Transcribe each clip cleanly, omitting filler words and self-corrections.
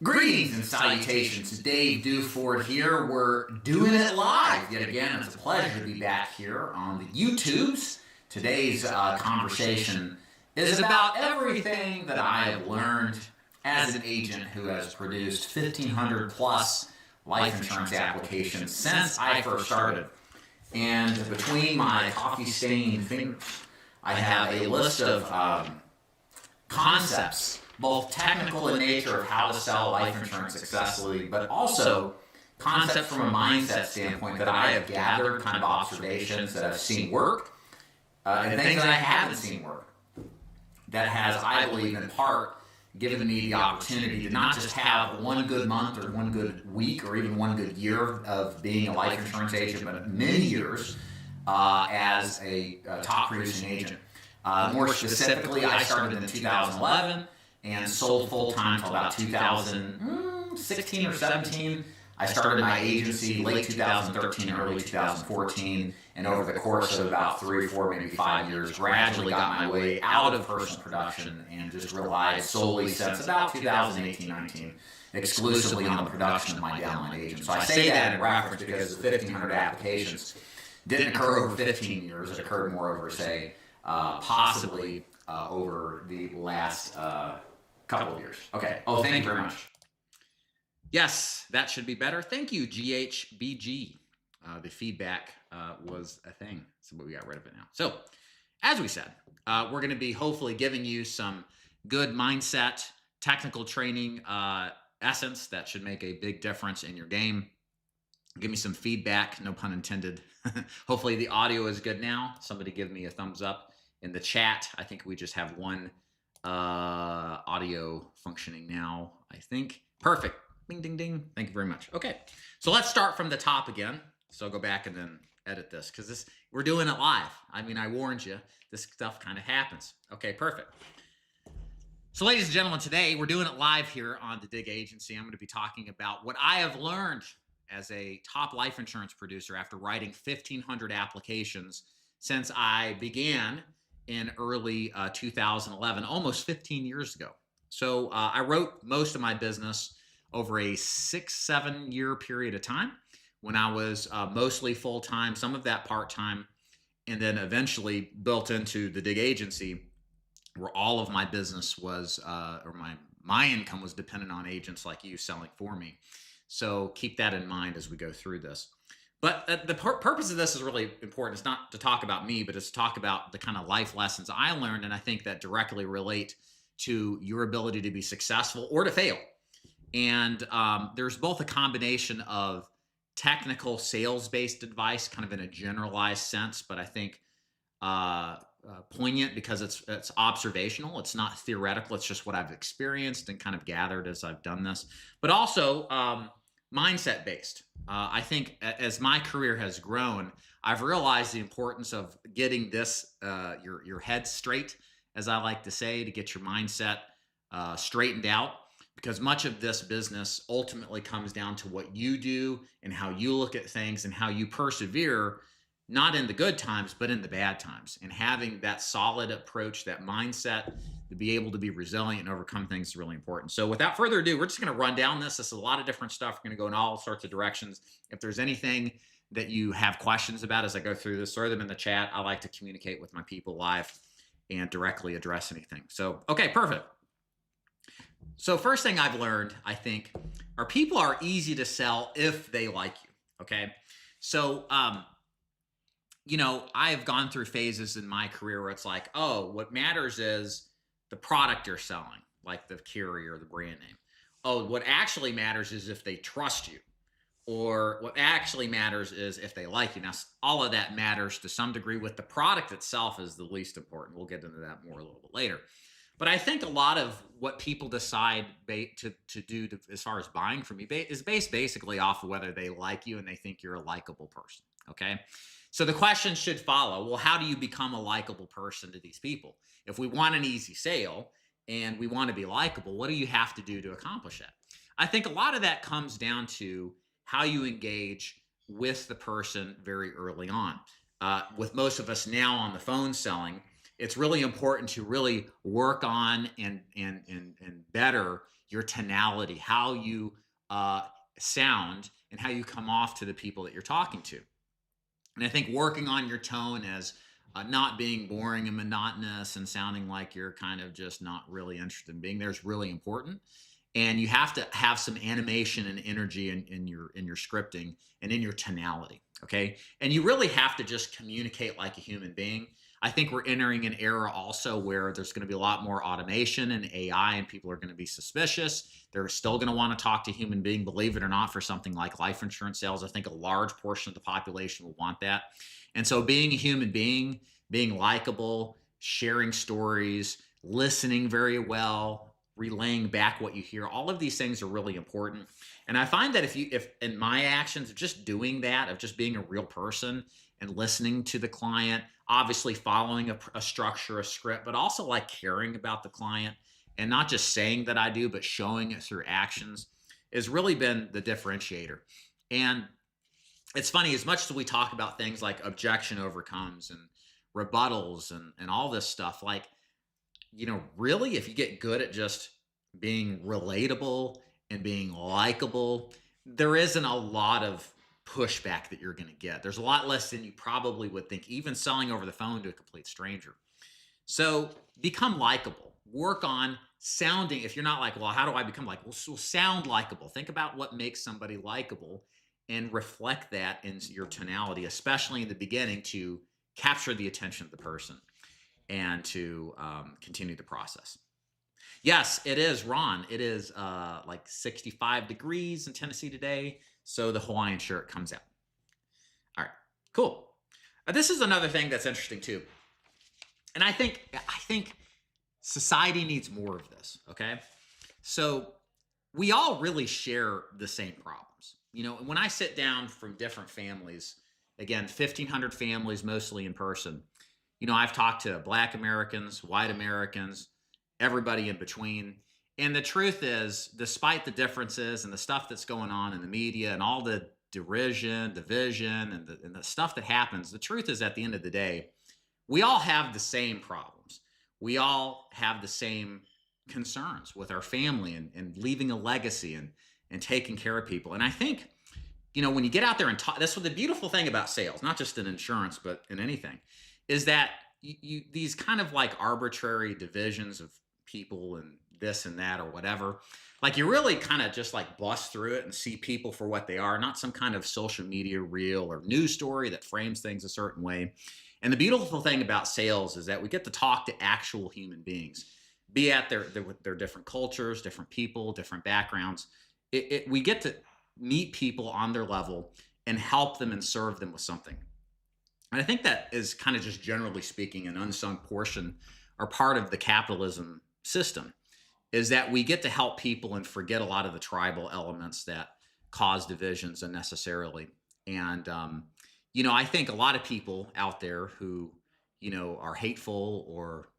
Greetings and salutations. Dave Duford here. We're doing it live yet again. It's a pleasure to be back here on the YouTubes. Today's conversation is about everything that I have learned as an agent who has produced 1,500 plus life insurance applications since I first started. And between my coffee-stained fingers, I have a list of concepts, both technical in nature of how to sell life insurance successfully, but also concepts from a mindset standpoint that I have gathered, kind of observations that I've seen work, and things that I haven't seen work. That has, I believe, in part, given me the opportunity to not just have one good month or one good week or even one good year of being a life insurance agent, but many years as a top producing agent. More specifically, I started in 2011 and sold full-time until about 2016 or 17. I started my agency late 2013, early 2014, and over the course of about 3 or 4, maybe 5 years, gradually got my way out of personal production and just relied solely since about 2018, 19, exclusively on the production of my downline agents. So I say that in reference because the 1,500 applications didn't occur over 15 years. It occurred more over, say, possibly over the last couple of years. Okay. Oh, thank you very much. Yes, that should be better. Thank you, GHBG. The feedback was a thing, so we got rid of it now. So, as we said, we're going to be hopefully giving you some good mindset, technical training essence that should make a big difference in your game. Give me some feedback, no pun intended. Hopefully the audio is good now. Somebody give me a thumbs up in the chat. I think we just have one audio functioning now, I think. Perfect. Ding, ding, ding. Thank you very much. Okay, so let's start from the top again. So I'll go back and then edit this because we're doing it live. I mean, I warned you, this stuff kind of happens. Okay, perfect. So ladies and gentlemen, today we're doing it live here on the Dig Agency. I'm going to be talking about what I have learned as a top life insurance producer after writing 1,500 applications since I began in early 2011, almost 15 years ago. So I wrote most of my business over a 6-7 year period of time when I was mostly full-time, some of that part-time, and then eventually built into the Dig Agency where all of my business was, or my income was dependent on agents like you selling for me. So keep that in mind as we go through this. But the purpose of this is really important. It's not to talk about me, but it's to talk about the kind of life lessons I learned, and I think that directly relate to your ability to be successful or to fail. And there's both a combination of technical sales-based advice, kind of in a generalized sense, but I think poignant because it's observational. It's not theoretical. It's just what I've experienced and kind of gathered as I've done this. But also mindset-based. I think as my career has grown, I've realized the importance of getting this, your head straight, as I like to say, to get your mindset straightened out. Because much of this business ultimately comes down to what you do and how you look at things and how you persevere, not in the good times, but in the bad times. And having that solid approach, that mindset to be able to be resilient and overcome things is really important. So without further ado, we're just going to run down this. This is a lot of different stuff. We're going to go in all sorts of directions. If there's anything that you have questions about as I go through this, throw them in the chat. I like to communicate with my people live and directly address anything. So, okay, perfect. So first thing I've learned, I think, are people are easy to sell if they like you, okay? So, you know, I've gone through phases in my career where it's like, oh, what matters is the product you're selling, like the carrier, the brand name. Oh, what actually matters is if they trust you, or what actually matters is if they like you. Now, all of that matters to some degree. With the product itself is the least important. We'll get into that more a little bit later. But I think a lot of what people decide to do as far as buying from you is based basically off of whether they like you and they think you're a likable person, okay? So the question should follow, well, how do you become a likable person to these people? If we want an easy sale and we want to be likable, what do you have to do to accomplish that? I think a lot of that comes down to how you engage with the person very early on. With most of us now on the phone selling, it's really important to really work on and better your tonality, how you sound, and how you come off to the people that you're talking to. And I think working on your tone as not being boring and monotonous and sounding like you're kind of just not really interested in being there is really important. And you have to have some animation and energy in your scripting and in your tonality. Okay. And you really have to just communicate like a human being. I think we're entering an era also where there's going to be a lot more automation and AI, and people are going to be suspicious. They're still going to want to talk to a human being, believe it or not, for something like life insurance sales. I think a large portion of the population will want that. And so being a human being, being likable, sharing stories, listening very well, relaying back what you hear, all of these things are really important. And I find that if in my actions of just doing that, of just being a real person and listening to the client, obviously following a structure, a script, but also like caring about the client and not just saying that I do, but showing it through actions, has really been the differentiator. And it's funny, as much as we talk about things like objection overcomes and rebuttals and all this stuff, like, really, if you get good at just being relatable and being likable, there isn't a lot of pushback that you're going to get. There's a lot less than you probably would think, even selling over the phone to a complete stranger. So become likable. Work on sounding. If you're not like, well, how do I become likable? So sound likable. Think about what makes somebody likable and reflect that in your tonality, especially in the beginning, to capture the attention of the person and to continue the process. Yes, it is, Ron. It is like 65 degrees in Tennessee today, so the Hawaiian shirt comes out. All right, cool. This is another thing that's interesting too, and I think society needs more of this. Okay, so we all really share the same problems. When I sit down from different families, again, 1,500 families, mostly in person. I've talked to Black Americans, white Americans, everybody in between. And the truth is, despite the differences and the stuff that's going on in the media and all the derision, division, and the stuff that happens, the truth is, at the end of the day, we all have the same problems. We all have the same concerns with our family and leaving a legacy and taking care of people. And I think, when you get out there and talk, that's what the beautiful thing about sales, not just in insurance, but in anything, is that these kind of like arbitrary divisions of people and this and that or whatever, like you really kind of just like bust through it and see people for what they are, not some kind of social media reel or news story that frames things a certain way. And the beautiful thing about sales is that we get to talk to actual human beings, be at their different cultures, different people, different backgrounds. We get to meet people on their level and help them and serve them with something. And I think that is kind of, just generally speaking, an unsung portion or part of the capitalism system, is that we get to help people and forget a lot of the tribal elements that cause divisions unnecessarily. And, I think a lot of people out there who, are hateful or,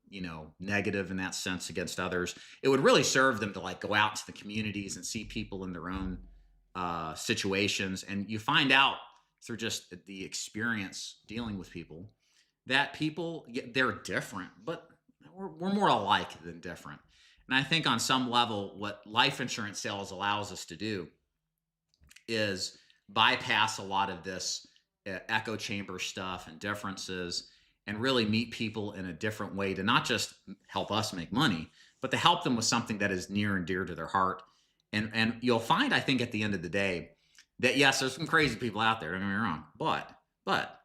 negative in that sense against others, it would really serve them to like go out to the communities and see people in their own situations. And you find out through just the experience dealing with people that people, they're different, but we're more alike than different. And I think on some level, what life insurance sales allows us to do is bypass a lot of this echo chamber stuff and differences, and really meet people in a different way to not just help us make money, but to help them with something that is near and dear to their heart. And you'll find, I think, at the end of the day, that yes, there's some crazy people out there, don't get me wrong, but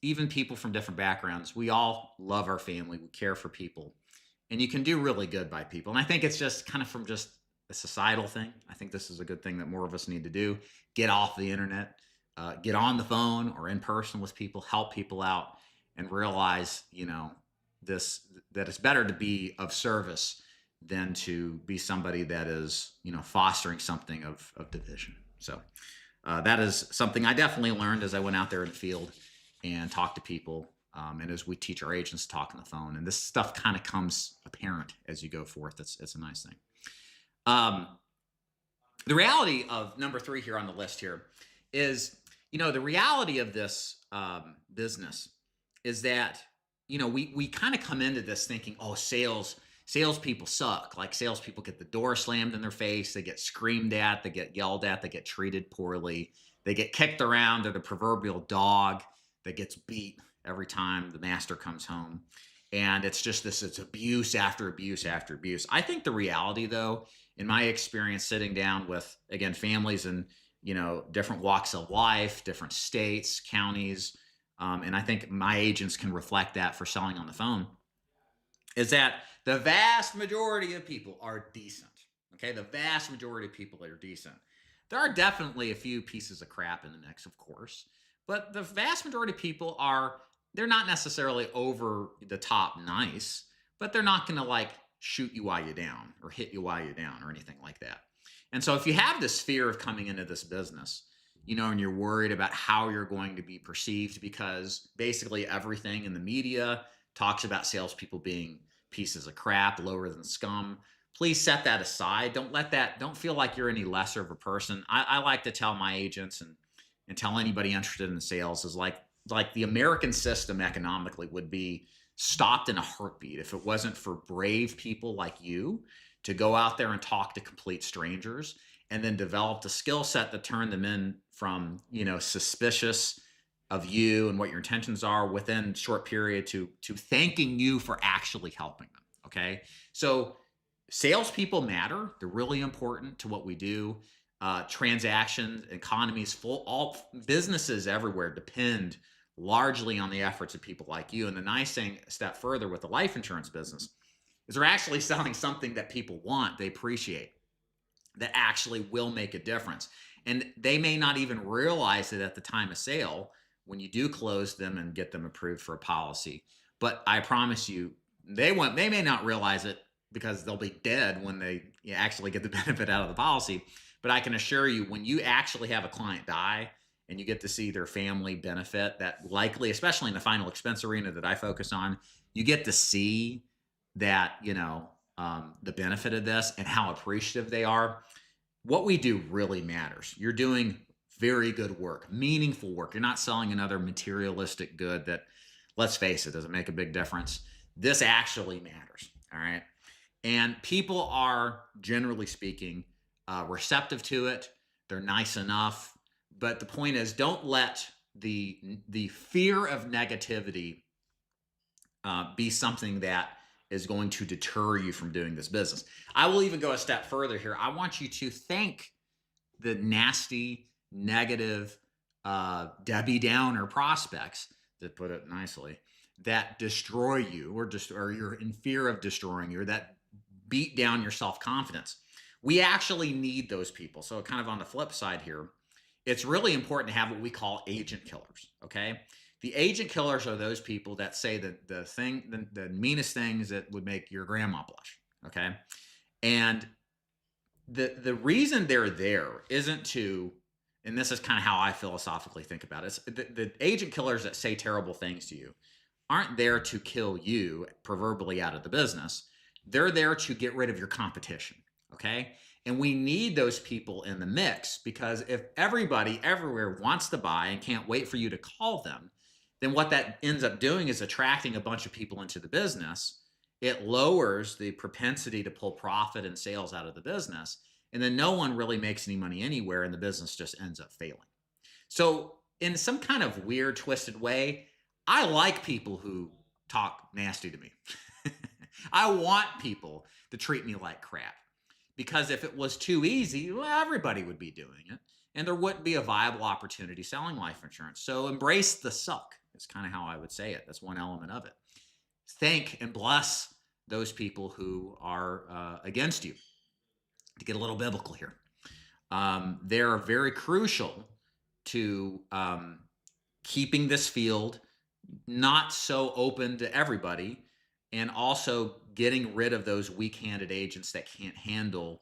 even people from different backgrounds, we all love our family, we care for people, and you can do really good by people. And I think it's just kind of from just a societal thing. I think this is a good thing that more of us need to do. Get off the internet, get on the phone or in person with people, help people out, and realize, that it's better to be of service than to be somebody that is, fostering something of division. So that is something I definitely learned as I went out there in the field and talked to people. And as we teach our agents to talk on the phone, and this stuff kind of comes apparent as you go forth. It's a nice thing. The reality of number 3 here on the list here is, the reality of this business is that, we kind of come into this thinking, oh, sales salespeople suck. Like salespeople get the door slammed in their face. They get screamed at. They get yelled at. They get treated poorly. They get kicked around. They're the proverbial dog that gets beat every time the master comes home. And it's just this, it's abuse after abuse after abuse. I think the reality, though, in my experience sitting down with, again, families in, different walks of life, different states, counties, and I think my agents can reflect that for selling on the phone, is that the vast majority of people are decent. Okay, the vast majority of people are decent. There are definitely a few pieces of crap in the mix, of course, but the vast majority of people they're not necessarily over the top nice, but they're not going to like shoot you while you're down or hit you while you're down or anything like that. And so if you have this fear of coming into this business, and you're worried about how you're going to be perceived because basically everything in the media talks about salespeople being pieces of crap, lower than scum. Please set that aside. Don't feel like you're any lesser of a person. I like to tell my agents and tell anybody interested in sales is like the American system economically would be stopped in a heartbeat if it wasn't for brave people like you to go out there and talk to complete strangers and then develop the skill set to turn them in from, suspicious of you and what your intentions are within a short period to thanking you for actually helping them. Okay. So salespeople matter. They're really important to what we do. Transactions, economies, all businesses everywhere depend largely on the efforts of people like you. And the nice thing, a step further with the life insurance business, is they're actually selling something that people want, they appreciate, that actually will make a difference. And they may not even realize it at the time of sale when you do close them and get them approved for a policy. But I promise you, they may not realize it because they'll be dead when they actually get the benefit out of the policy. But I can assure you, when you actually have a client die and you get to see their family benefit, that likely, especially in the final expense arena that I focus on, you get to see that, the benefit of this and how appreciative they are. What we do really matters. You're doing very good work, meaningful work. You're not selling another materialistic good that, let's face it, doesn't make a big difference. This actually matters. All right. And people are, generally speaking, receptive to it. They're nice enough. But the point is, don't let the fear of negativity be something that is going to deter you from doing this business. I will even go a step further here. I want you to thank the nasty, negative, Debbie Downer prospects, to put it nicely, that destroy you or you're in fear of destroying you, or that beat down your self-confidence. We actually need those people. So kind of on the flip side here, it's really important to have what we call agent killers, okay? The agent killers are those people that say the meanest things that would make your grandma blush, okay? And the reason they're there isn't to, and this is kind of how I philosophically think about it, the agent killers that say terrible things to you aren't there to kill you, proverbially, out of the business. They're there to get rid of your competition, okay? And we need those people in the mix, because if everybody everywhere wants to buy and can't wait for you to call them, then what that ends up doing is attracting a bunch of people into the business. It lowers the propensity to pull profit and sales out of the business. And then no one really makes any money anywhere, and the business just ends up failing. So in some kind of weird, twisted way, I like people who talk nasty to me. I want people to treat me like crap. Because if it was too easy, well, everybody would be doing it, and there wouldn't be a viable opportunity selling life insurance. So embrace the suck is kind of how I would say it. That's one element of it. Thank and bless those people who are against you. To get a little biblical here, they're very crucial to keeping this field not so open to everybody, and also getting rid of those weak-handed agents that can't handle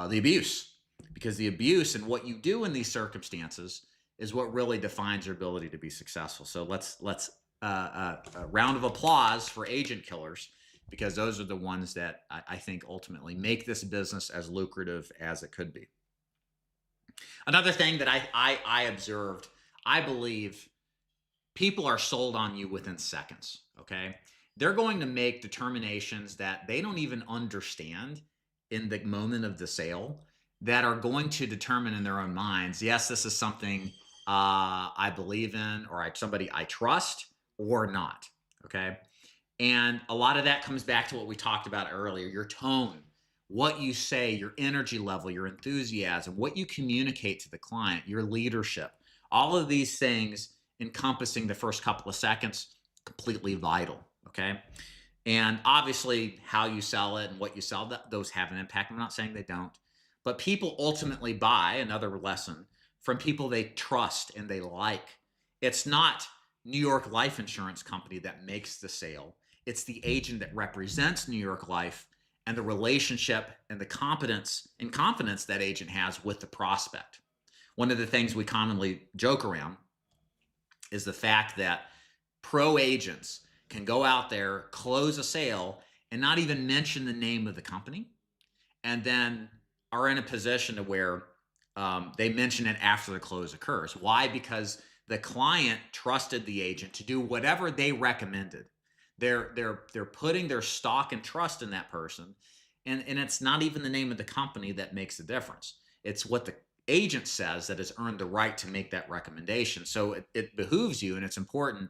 the abuse. Because the abuse and what you do in these circumstances is what really defines your ability to be successful. So let's a round of applause for agent killers, because those are the ones that I think ultimately make this business as lucrative as it could be. Another thing that I observed, I believe people are sold on you within seconds, okay? they're going to make determinations that they don't even understand in the moment of the sale, that are going to determine in their own minds, yes, this is something I believe in, or somebody I trust, or not. Okay. And a lot of that comes back to what we talked about earlier, your tone, what you say, your energy level, your enthusiasm, what you communicate to the client, your leadership. All of these things encompassing the first couple of seconds, completely vital. Okay. And obviously, how you sell it and what you sell, those have an impact. I'm not saying they don't, but people ultimately buy, another lesson, from people they trust and they like. It's not New York Life Insurance Company that makes the sale. It's the agent that represents New York Life and the relationship and the competence and confidence that agent has with the prospect. One of the things we commonly joke around is the fact that pro agents can go out there, close a sale, and not even mention the name of the company, and then are in a position to where they mention it after the close occurs. Why? Because the client trusted the agent to do whatever they recommended. They're putting their stock and trust in that person, and it's not even the name of the company that makes the difference. It's what the agent says that has earned the right to make that recommendation. So it behooves you, and it's important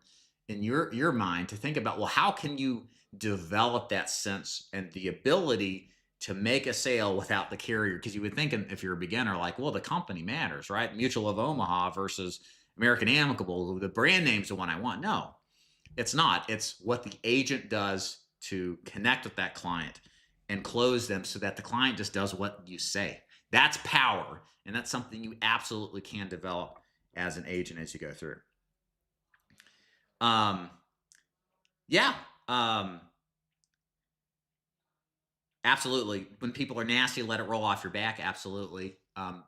in your mind to think about, well, how can you develop that sense and the ability to make a sale without the carrier? Because you would think, if you're a beginner, like, well, the company matters, right? Mutual of Omaha versus American Amicable, the brand name's the one I want. No, it's not. It's what the agent does to connect with that client and close them so that the client just does what you say. That's power. And that's something you absolutely can develop as an agent as you go through. Yeah. Absolutely. When people are nasty, let it roll off your back. Absolutely.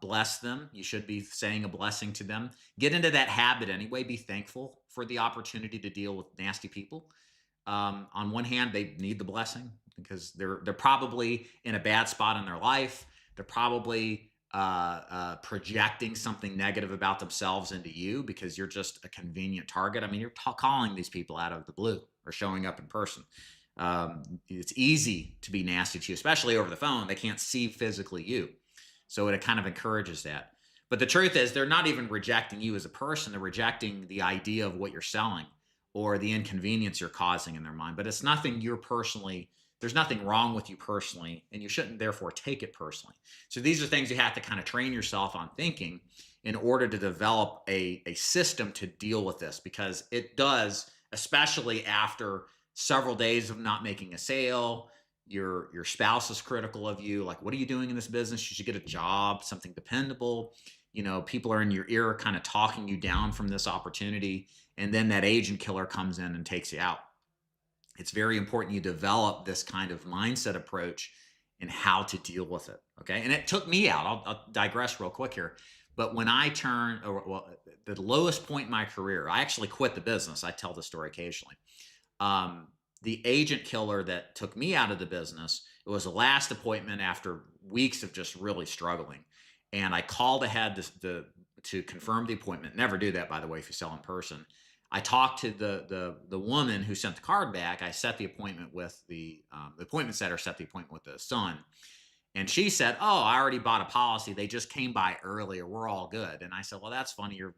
Bless them. You should be saying a blessing to them. Get into that habit anyway. Be thankful for the opportunity to deal with nasty people. On one hand, they need the blessing because they're probably in a bad spot in their life. They're probably projecting something negative about themselves into you because you're just a convenient target. I mean, you're calling these people out of the blue or showing up in person. It's easy to be nasty to you, especially over the phone. They can't see physically you. So it kind of encourages that. But the truth is, they're not even rejecting you as a person. They're rejecting the idea of what you're selling or the inconvenience you're causing in their mind. But it's nothing there's nothing wrong with you personally, and you shouldn't therefore take it personally. So these are things you have to kind of train yourself on thinking in order to develop a system to deal with this, because it does, especially after several days of not making a sale. Your spouse is critical of you. Like, what are you doing in this business? You should get a job, something dependable. People are in your ear kind of talking you down from this opportunity. And then that agent killer comes in and takes you out. It's very important you develop this kind of mindset approach and how to deal with it. Okay. And it took me out. I'll digress real quick here. But when I the lowest point in my career, I actually quit the business. I tell the story occasionally. The agent killer that took me out of the business, it was the last appointment after weeks of just really struggling. And I called ahead to confirm the appointment. Never do that, by the way, if you sell in person. I talked to the woman who sent the card back. I set the appointment with the appointment setter, set the appointment with the son. And she said, "Oh, I already bought a policy. They just came by earlier. We're all good." And I said, "Well, that's funny. Your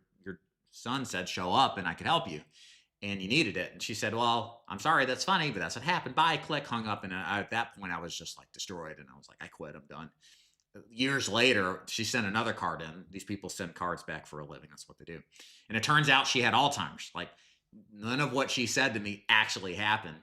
son said show up and I could help you. And you needed it." And she said, "Well, I'm sorry, that's funny, but that's what happened." Bye, click, hung up. And at that point, I was just like destroyed. And I was like, I quit, I'm done. Years later, she sent another card in. These people send cards back for a living. That's what they do. And it turns out she had Alzheimer's. Like, none of what she said to me actually happened.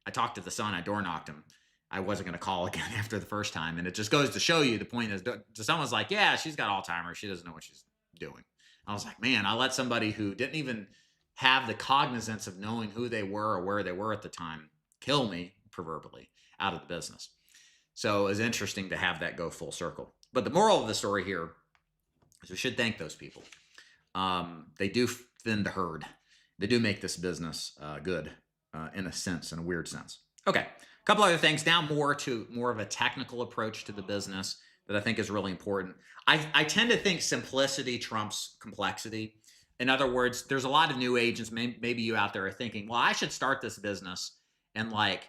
I talked to the son, I door knocked him. I wasn't going to call again after the first time. And it just goes to show you, the point is, someone's like, yeah, she's got Alzheimer's. She doesn't know what she's doing. I was like, man, I let somebody who didn't even have the cognizance of knowing who they were or where they were at the time kill me, proverbially, out of the business. So it was interesting to have that go full circle. But the moral of the story here is we should thank those people. They do thin the herd. They do make this business good in a sense, in a weird sense. Okay, a couple other things now, more of a technical approach to the business that I think is really important. I tend to think simplicity trumps complexity. In other words, there's a lot of new agents, maybe you out there are thinking, well, I should start this business and like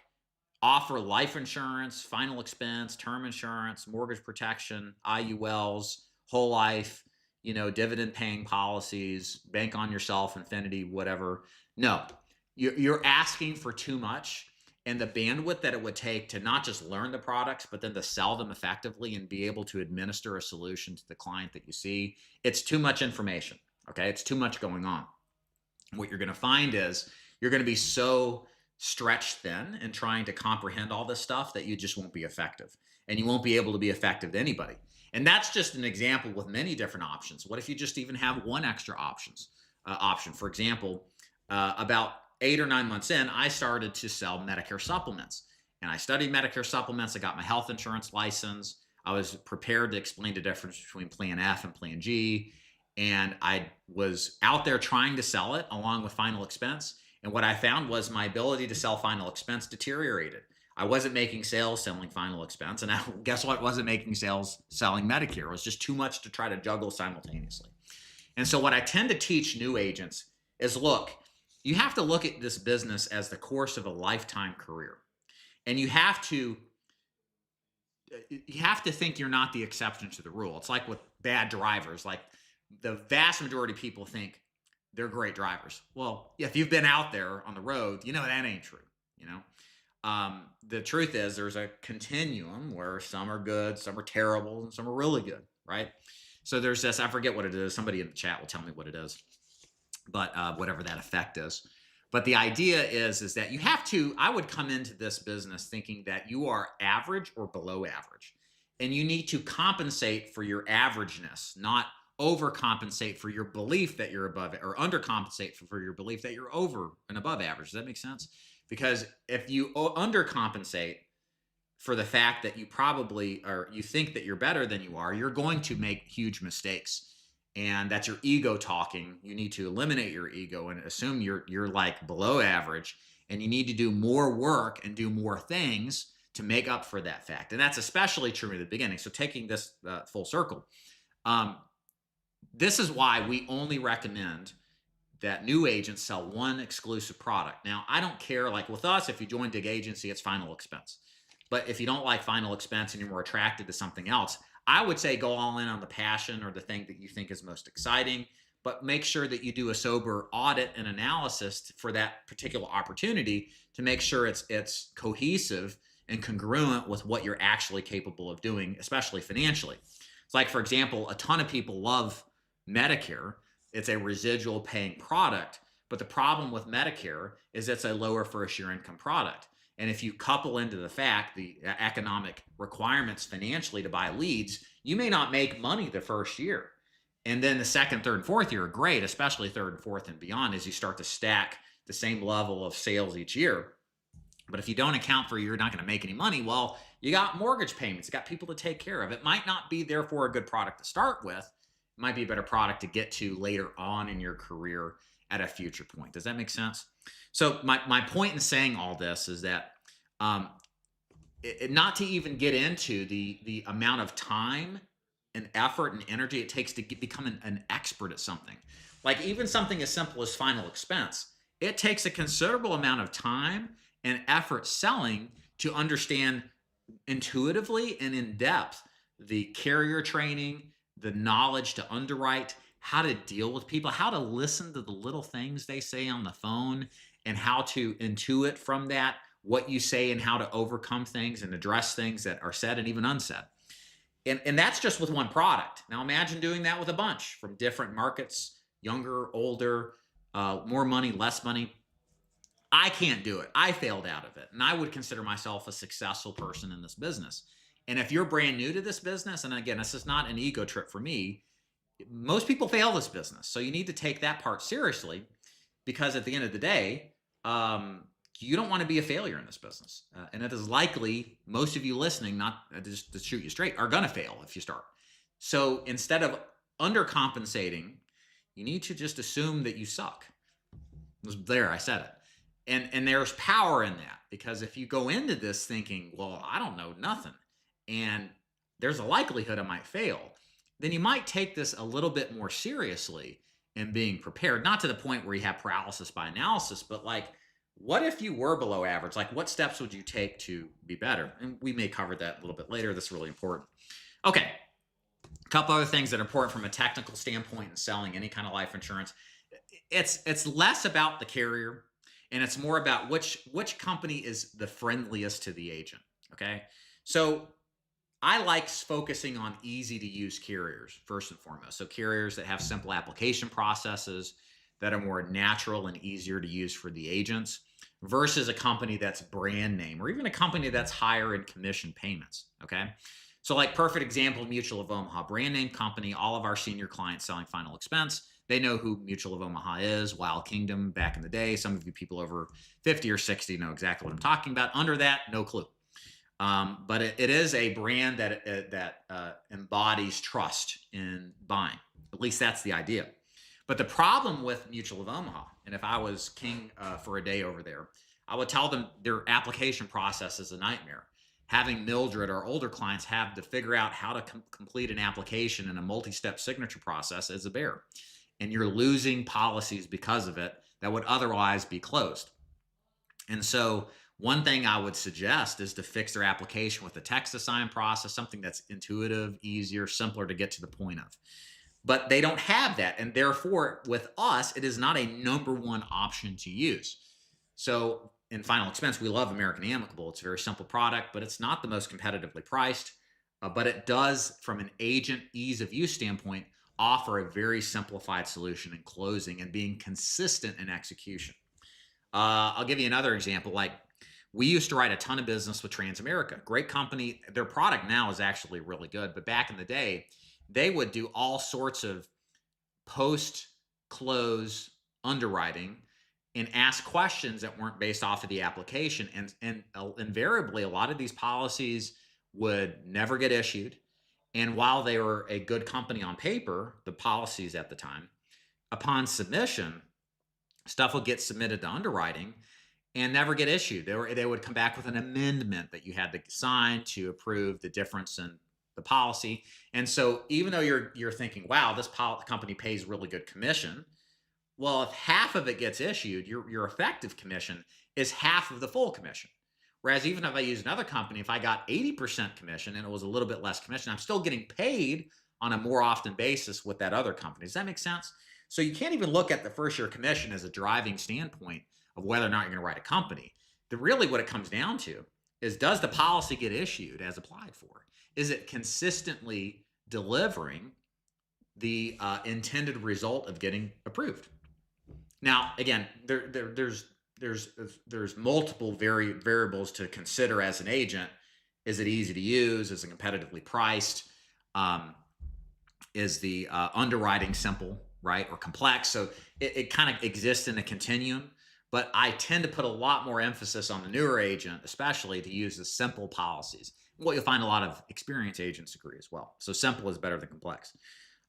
offer life insurance, final expense, term insurance, mortgage protection, IULs, whole life, dividend paying policies, bank on yourself, infinity, whatever. No, you're asking for too much. And the bandwidth that it would take to not just learn the products, but then to sell them effectively and be able to administer a solution to the client that you see, it's too much information. Okay. It's too much going on. What you're going to find is you're going to be so stretched thin and trying to comprehend all this stuff that you just won't be effective, and you won't be able to be effective to anybody. And that's just an example with many different options. What if you just even have one extra option? For example, about 8 or 9 months in, I started to sell Medicare supplements, and I studied Medicare supplements. I got my health insurance license. I was prepared to explain the difference between Plan F and Plan G. And I was out there trying to sell it along with final expense. And what I found was my ability to sell final expense deteriorated. I wasn't making sales selling final expense. And guess what? Wasn't making sales selling Medicare. It was just too much to try to juggle simultaneously. And so what I tend to teach new agents is, look, you have to look at this business as the course of a lifetime career. And you have to think you're not the exception to the rule. It's like with bad drivers. Like, the vast majority of people think they're great drivers. Well, if you've been out there on the road, that ain't true. The truth is there's a continuum where some are good, some are terrible, and some are really good, right? So there's this, I forget what it is. Somebody in the chat will tell me what it is, but whatever that effect is. But the idea is that you have to, I would come into this business thinking that you are average or below average, and you need to compensate for your averageness, not overcompensate for your belief that you're above it, or undercompensate for your belief that you're over and above average. Does that make sense? Because if you undercompensate for the fact that you probably, or you think that you're better than you are, you're going to make huge mistakes. And that's your ego talking. You need to eliminate your ego and assume you're like below average, and you need to do more work and do more things to make up for that fact. And that's especially true at the beginning. So taking this full circle, this is why we only recommend that new agents sell one exclusive product. Now, I don't care, like with us, if you join Dig Agency, it's final expense. But if you don't like final expense and you're more attracted to something else, I would say go all in on the passion or the thing that you think is most exciting, but make sure that you do a sober audit and analysis for that particular opportunity to make sure it's cohesive and congruent with what you're actually capable of doing, especially financially. It's like, for example, a ton of people love Medicare. It's a residual paying product, but the problem with Medicare is it's a lower first year income product. And if you couple into the fact the economic requirements financially to buy leads, you may not make money the first year. And then the second, third, and fourth year are great, especially third and fourth and beyond, as you start to stack the same level of sales each year. But if you don't account for you're not going to make any money, well, you got mortgage payments, you got people to take care of. It might not be therefore a good product to start with. It might be a better product to get to later on in your career at a future point. Does that make sense? So my point in saying all this is that not to even get into the amount of time and effort and energy it takes to become an expert at something. Like even something as simple as final expense, it takes a considerable amount of time and effort selling to understand intuitively and in depth the carrier training, the knowledge to underwrite, how to deal with people, how to listen to the little things they say on the phone, and how to intuit from that what you say and how to overcome things and address things that are said and even unsaid. And that's just with one product. Now imagine doing that with a bunch from different markets, younger, older, more money, less money. I can't do it. I failed out of it. And I would consider myself a successful person in this business. And if you're brand new to this business, and again, this is not an ego trip for me, most people fail this business. So you need to take that part seriously, because at the end of the day, you don't want to be a failure in this business. And it is likely most of you listening, not just to shoot you straight, are going to fail if you start. So instead of undercompensating, you need to just assume that you suck. There, I said it. And there's power in that, because if you go into this thinking, well, I don't know nothing, and there's a likelihood I might fail, then you might take this a little bit more seriously in being prepared, not to the point where you have paralysis by analysis, but like what if you were below average? Like, what steps would you take to be better? And we may cover that a little bit later. This is really important. Okay, a couple other things that are important from a technical standpoint in selling any kind of life insurance. It's less about the carrier, and it's more about which company is the friendliest to the agent. Okay, so I like focusing on easy to use carriers first and foremost. So carriers that have simple application processes that are more natural and easier to use for the agents versus a company that's brand name or even a company that's higher in commission payments. Okay. So, like, perfect example, Mutual of Omaha, brand name company, all of our senior clients selling final expense. They know who Mutual of Omaha is, Wild Kingdom back in the day. Some of you people over 50 or 60 know exactly what I'm talking about. Under that, no clue. But it is a brand that embodies trust in buying. At least that's the idea. But the problem with Mutual of Omaha, and if I was king for a day over there, I would tell them their application process is a nightmare. Having Mildred or older clients have to figure out how to complete an application in a multi-step signature process is a bear. And you're losing policies because of it that would otherwise be closed. And so one thing I would suggest is to fix their application with a text assign process, something that's intuitive, easier, simpler to get to the point of. But they don't have that. And therefore, with us, it is not a number one option to use. So in final expense, we love American Amicable. It's a very simple product, but it's not the most competitively priced. But it does, from an agent ease of use standpoint, offer a very simplified solution in closing and being consistent in execution. I'll give you another example. Like, we used to write a ton of business with Transamerica. Great company. Their product now is actually really good. But back in the day, they would do all sorts of post-close underwriting and ask questions that weren't based off of the application. And invariably, a lot of these policies would never get issued. And while they were a good company on paper, the policies at the time, upon submission, stuff would get submitted to underwriting and never get issued. They would come back with an amendment that you had to sign to approve the difference in the policy. And so even though you're thinking, wow, this company pays really good commission, well, if half of it gets issued, your effective commission is half of the full commission. Whereas even if I use another company, if I got 80% commission and it was a little bit less commission, I'm still getting paid on a more often basis with that other company. Does that make sense? So you can't even look at the first year commission as a driving standpoint of whether or not you're going to write a company. Really what it comes down to is, does the policy get issued as applied for? Is it consistently delivering the intended result of getting approved? Now, again, there's multiple variables to consider as an agent. Is it easy to use? Is it competitively priced? Is the underwriting simple, right, or complex? So it kind of exists in a continuum. But I tend to put a lot more emphasis on the newer agent, especially, to use the simple policies. What you'll find a lot of experienced agents agree as well. So simple is better than complex.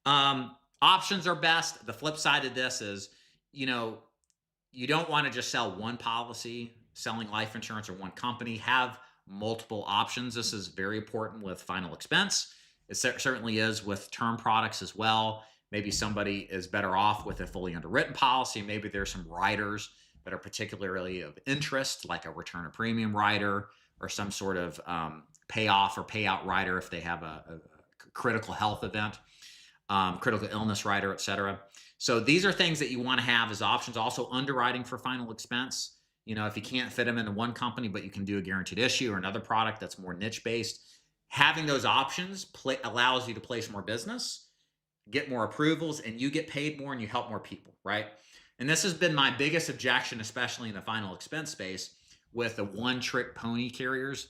Options are best. The flip side of this is, you don't want to just sell one policy, selling life insurance, or one company. Have multiple options. This is very important with final expense. It certainly is with term products as well. Maybe somebody is better off with a fully underwritten policy. Maybe there's some riders that are particularly of interest, like a return of premium rider or some sort of payoff or payout rider if they have a critical health event, critical illness rider, et cetera. So these are things that you want to have as options. Also, underwriting for final expense. If you can't fit them into one company, but you can do a guaranteed issue or another product that's more niche based, having those options allows you to place more business, get more approvals, and you get paid more and you help more people, right? And this has been my biggest objection, especially in the final expense space with the one-trick pony carriers.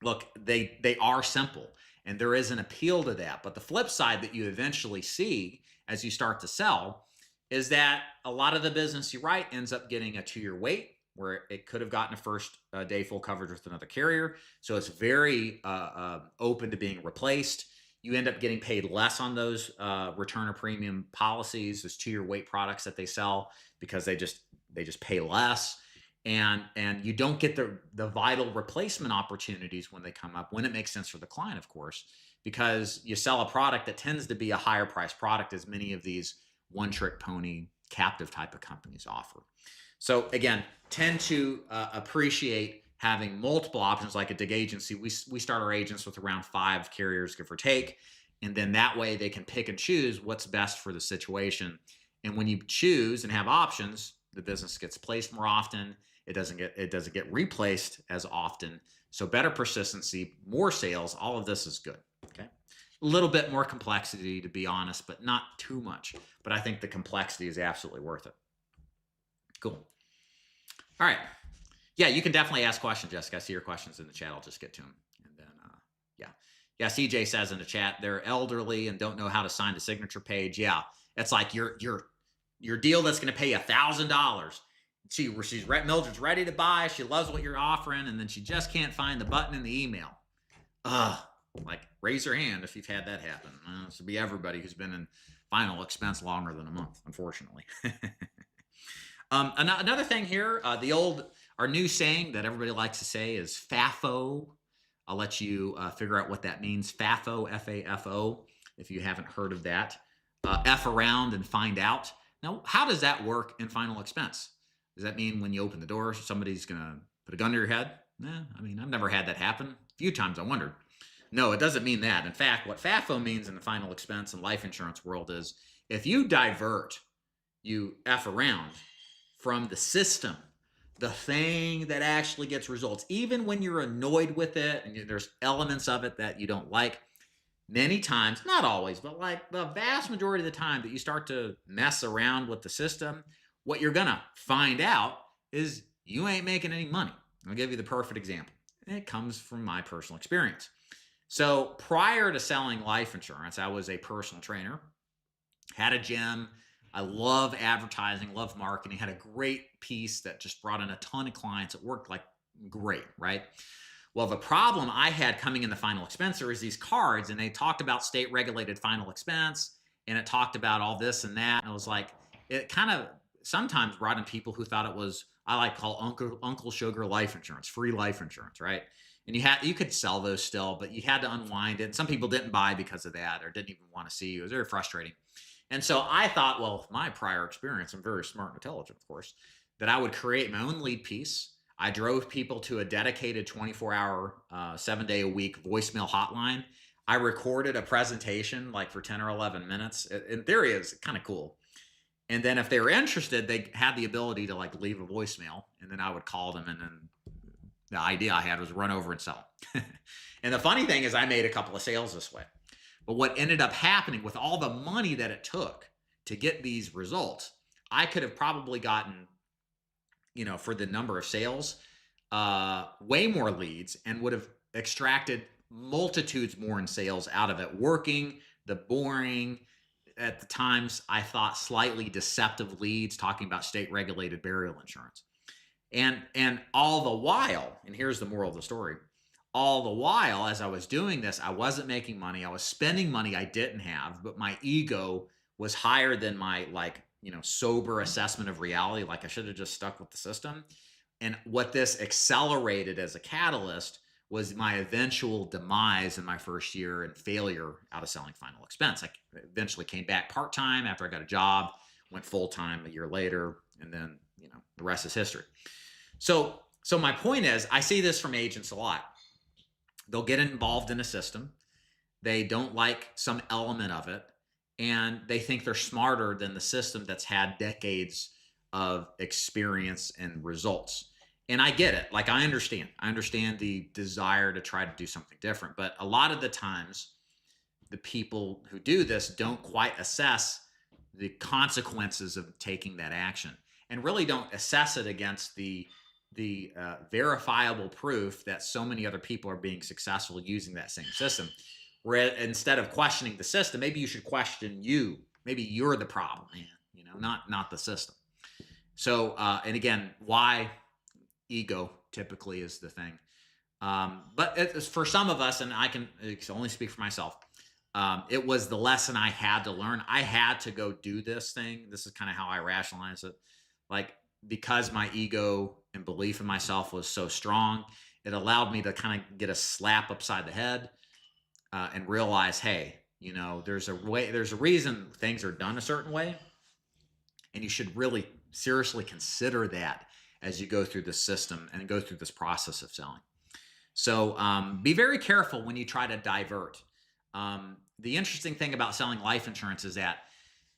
Look, they are simple, and there is an appeal to that. But the flip side that you eventually see as you start to sell is that a lot of the business you write ends up getting a 2-year wait, where it could have gotten a first day full coverage with another carrier. So it's very open to being replaced. You end up getting paid less on those return of premium policies, those 2-year wait products that they sell, because they just pay less. And you don't get the vital replacement opportunities when they come up, when it makes sense for the client, of course, because you sell a product that tends to be a higher price product, as many of these one-trick pony captive type of companies offer. So again, tend to appreciate having multiple options. Like at Dig Agency, we start our agents with around 5 carriers, give or take, and then that way they can pick and choose what's best for the situation. And when you choose and have options, the business gets placed more often. It doesn't get replaced as often. So better persistency, more sales. All of this is good. Okay. A little bit more complexity, to be honest, but not too much. But I think the complexity is absolutely worth it. Cool. All right. Yeah, you can definitely ask questions, Jessica. I see your questions in the chat. I'll just get to them. And then, yeah. Yeah, CJ says in the chat, they're elderly and don't know how to sign the signature page. Yeah, it's like your deal that's going to pay $1,000. Mildred's ready to buy. She loves what you're offering, and then she just can't find the button in the email. Like, raise your hand if you've had that happen. This would be everybody who's been in final expense longer than a month, unfortunately. Another thing here, our new saying that everybody likes to say is FAFO. I'll let you figure out what that means. FAFO, F-A-F-O, if you haven't heard of that. F around and find out. Now, how does that work in final expense? Does that mean when you open the door, somebody's going to put a gun to your head? I mean, I've never had that happen. A few times I wondered. No, it doesn't mean that. In fact, what FAFO means in the final expense and life insurance world is if you divert, you F around from the system, the thing that actually gets results, even when you're annoyed with it and there's elements of it that you don't like, many times, not always, but like the vast majority of the time that you start to mess around with the system, what you're going to find out is you ain't making any money. I'll give you the perfect example. It comes from my personal experience. So prior to selling life insurance, I was a personal trainer, had a gym. I love advertising, love marketing, had a great piece that just brought in a ton of clients. It worked like great, right? Well, the problem I had coming in the final expenser is these cards, and they talked about state regulated final expense, and it talked about all this and that. And it was like, it kind of sometimes brought in people who thought it was, I like to call Uncle Sugar life insurance, free life insurance, right? And you could sell those still, but you had to unwind it. Some people didn't buy because of that or didn't even want to see you. It was very frustrating. And so I thought, well, with my prior experience, I'm very smart and intelligent, of course, that I would create my own lead piece. I drove people to a dedicated 24-hour, 7-day-a-week voicemail hotline. I recorded a presentation like for 10 or 11 minutes. In theory, it's kind of cool. And then if they were interested, they had the ability to like leave a voicemail, and then I would call them, and then the idea I had was run over and sell. And the funny thing is I made a couple of sales this way. But what ended up happening with all the money that it took to get these results, I could have probably gotten, for the number of sales, way more leads and would have extracted multitudes more in sales out of it, working the boring, at the times I thought slightly deceptive leads, talking about state regulated burial insurance. And all the while, and here's the moral of the story, all the while, as I was doing this, I wasn't making money. I was spending money I didn't have, but my ego was higher than my sober assessment of reality. Like I should have just stuck with the system. And what this accelerated as a catalyst was my eventual demise in my first year and failure out of selling final expense. I eventually came back part-time after I got a job, went full-time a year later, and then, the rest is history. So my point is, I see this from agents a lot. They'll get involved in a system. They don't like some element of it, and they think they're smarter than the system that's had decades of experience and results. And I get it. Like, I understand the desire to try to do something different. But a lot of the times, the people who do this don't quite assess the consequences of taking that action, and really don't assess it against the verifiable proof that so many other people are being successful using that same system. Where instead of questioning the system, maybe you should question you. Maybe you're the problem, man. Not the system. So, and again, why ego typically is the thing. But it's for some of us, and I can only speak for myself. It was the lesson I had to learn. I had to go do this thing. This is kind of how I rationalize it. Like, because my ego and belief in myself was so strong, it allowed me to kind of get a slap upside the head and realize, hey, there's a reason things are done a certain way, and you should really seriously consider that as you go through the system and go through this process of selling. So be very careful when you try to divert. The interesting thing about selling life insurance is that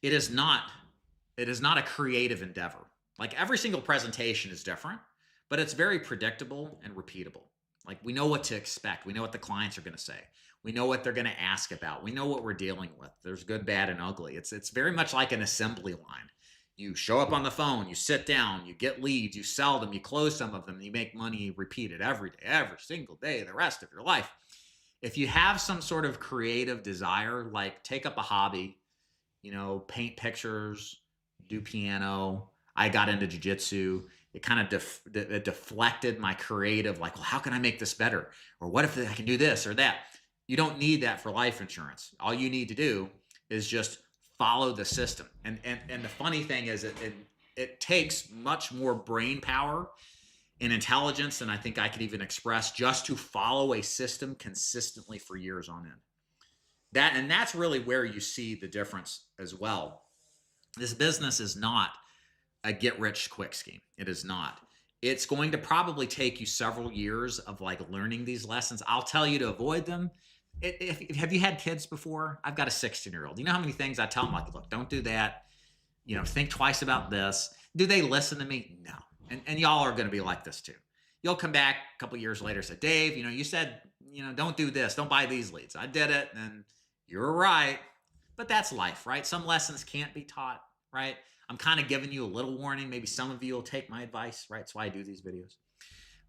it is not a creative endeavor. Like every single presentation is different, but it's very predictable and repeatable. Like we know what to expect. We know what the clients are going to say. We know what they're going to ask about. We know what we're dealing with. There's good, bad, and ugly. It's very much like an assembly line. You show up on the phone, you sit down, you get leads, you sell them, you close some of them, you make money repeated every day, every single day, the rest of your life. If you have some sort of creative desire, like take up a hobby, paint pictures, do piano. I got into jiu-jitsu. It kind of deflected my creative, like, well, how can I make this better? Or what if I can do this or that? You don't need that for life insurance. All you need to do is just follow the system. And the funny thing is it takes much more brain power and intelligence than I think I could even express just to follow a system consistently for years on end. That's really where you see the difference as well. This business is not a get-rich-quick scheme. It is not. It's going to probably take you several years of like learning these lessons. I'll tell you to avoid them. Have you had kids before? I've got a 16-year-old. You know how many things I tell them, like, look, don't do that. Think twice about this. Do they listen to me? No. And y'all are going to be like this too. You'll come back a couple years later and say, Dave, you said, don't do this. Don't buy these leads. I did it. And you're right. But that's life, right? Some lessons can't be taught, right? I'm kind of giving you a little warning. Maybe some of you will take my advice, right? That's why I do these videos.